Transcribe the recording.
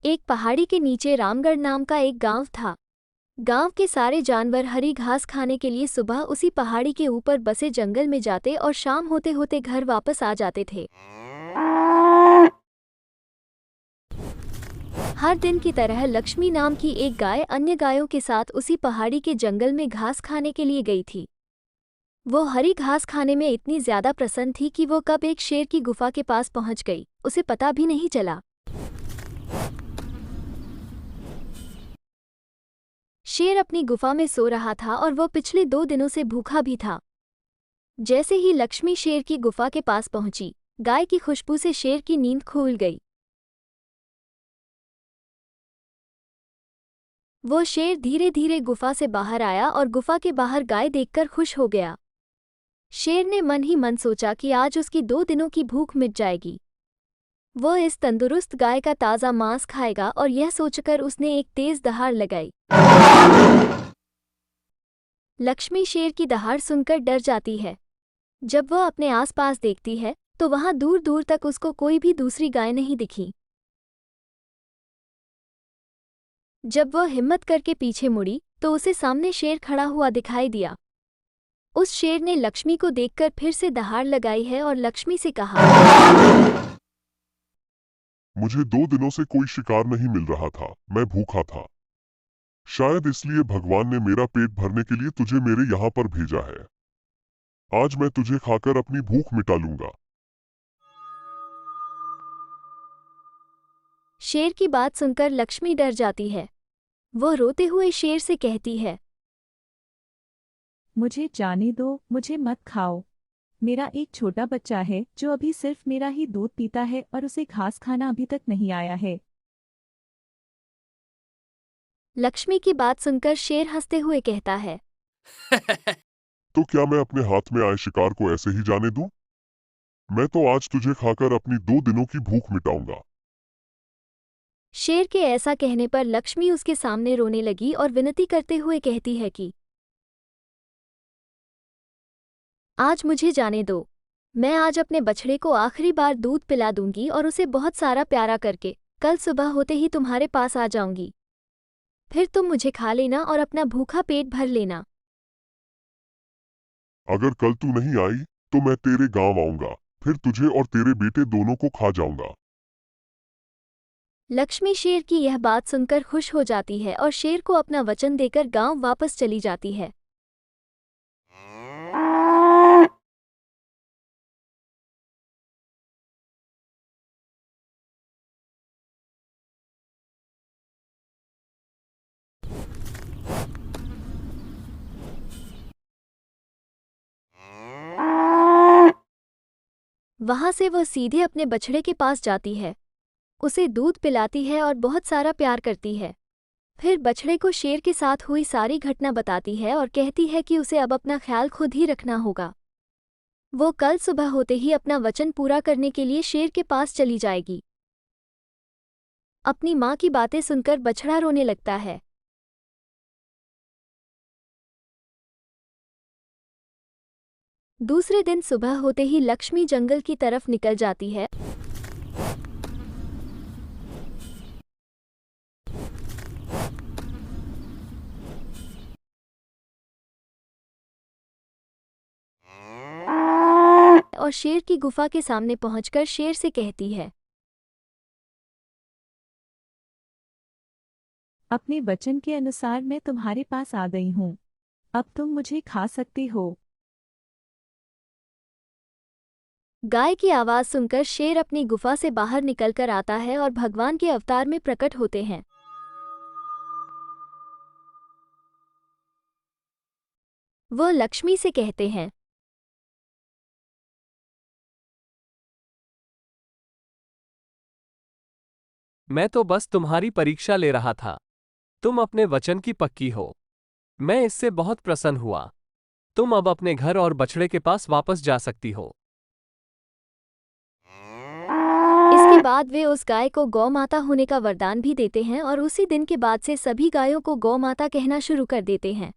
एक पहाड़ी के नीचे रामगढ़ नाम का एक गांव था। गांव के सारे जानवर हरी घास खाने के लिए सुबह उसी पहाड़ी के ऊपर बसे जंगल में जाते और शाम होते होते घर वापस आ जाते थे। हर दिन की तरह लक्ष्मी नाम की एक गाय अन्य गायों के साथ उसी पहाड़ी के जंगल में घास खाने के लिए गई थी। वो हरी घास खाने में इतनी ज्यादा प्रसन्न थी कि वो कब एक शेर की गुफा के पास पहुंच गई, उसे पता भी नहीं चला। शेर अपनी गुफा में सो रहा था और वो पिछले 2 दिनों से भूखा भी था। जैसे ही लक्ष्मी शेर की गुफा के पास पहुंची, गाय की खुशबू से शेर की नींद खुल गई। वो शेर धीरे धीरे गुफा से बाहर आया और गुफा के बाहर गाय देखकर खुश हो गया। शेर ने मन ही मन सोचा कि आज उसकी 2 दिनों की भूख मिट जाएगी। वो इस तंदुरुस्त गाय का ताज़ा मांस खाएगा और यह सोचकर उसने एक तेज दहाड़ लगाई। लक्ष्मी शेर की दहाड़ सुनकर डर जाती है। जब वह अपने आसपास देखती है तो वहां दूर दूर तक उसको कोई भी दूसरी गाय नहीं दिखी। जब वह हिम्मत करके पीछे मुड़ी तो उसे सामने शेर खड़ा हुआ दिखाई दिया। उस शेर ने लक्ष्मी को देखकर फिर से दहाड़ लगाई है और लक्ष्मी से कहा, मुझे 2 दिनों से कोई शिकार नहीं मिल रहा था, मैं भूखा था। शायद इसलिए भगवान ने मेरा पेट भरने के लिए तुझे मेरे यहाँ पर भेजा है। आज मैं तुझे खाकर अपनी भूख मिटा लूंगा। शेर की बात सुनकर लक्ष्मी डर जाती है। वो रोते हुए शेर से कहती है, मुझे जाने दो, मुझे मत खाओ। मेरा एक छोटा बच्चा है जो अभी सिर्फ मेरा ही दूध पीता है और उसे घास खाना अभी तक नहीं आया है। लक्ष्मी की बात सुनकर शेर हंसते हुए कहता है, तो क्या मैं अपने हाथ में आए शिकार को ऐसे ही जाने दूं? मैं तो आज तुझे खाकर अपनी 2 दिनों की भूख मिटाऊंगा। शेर के ऐसा कहने पर लक्ष्मी उसके सामने रोने लगी और विनती करते हुए कहती है कि आज मुझे जाने दो। मैं आज अपने बछड़े को आखिरी बार दूध पिला दूंगी और उसे बहुत सारा प्यारा करके कल सुबह होते ही तुम्हारे पास आ जाऊंगी। फिर तुम मुझे खा लेना और अपना भूखा पेट भर लेना। अगर कल तू नहीं आई तो मैं तेरे गांव आऊंगा, फिर तुझे और तेरे बेटे दोनों को खा जाऊंगा। लक्ष्मी शेर की यह बात सुनकर खुश हो जाती है और शेर को अपना वचन देकर गांव वापस चली जाती है। वहां से वह सीधे अपने बछड़े के पास जाती है, उसे दूध पिलाती है और बहुत सारा प्यार करती है। फिर बछड़े को शेर के साथ हुई सारी घटना बताती है और कहती है कि उसे अब अपना ख्याल खुद ही रखना होगा। वो कल सुबह होते ही अपना वचन पूरा करने के लिए शेर के पास चली जाएगी। अपनी माँ की बातें सुनकर बछड़ा रोने लगता है। दूसरे दिन सुबह होते ही लक्ष्मी जंगल की तरफ निकल जाती है। और शेर की गुफा के सामने पहुंचकर शेर से कहती है, अपने वचन के अनुसार मैं तुम्हारे पास आ गई हूँ। अब तुम मुझे खा सकती हो। गाय की आवाज सुनकर शेर अपनी गुफा से बाहर निकलकर आता है और भगवान के अवतार में प्रकट होते हैं। वो लक्ष्मी से कहते हैं, मैं तो बस तुम्हारी परीक्षा ले रहा था। तुम अपने वचन की पक्की हो। मैं इससे बहुत प्रसन्न हुआ। तुम अब अपने घर और बछड़े के पास वापस जा सकती हो। इसके बाद वे उस गाय को गौ माता होने का वरदान भी देते हैं और उसी दिन के बाद से सभी गायों को गौ माता कहना शुरू कर देते हैं।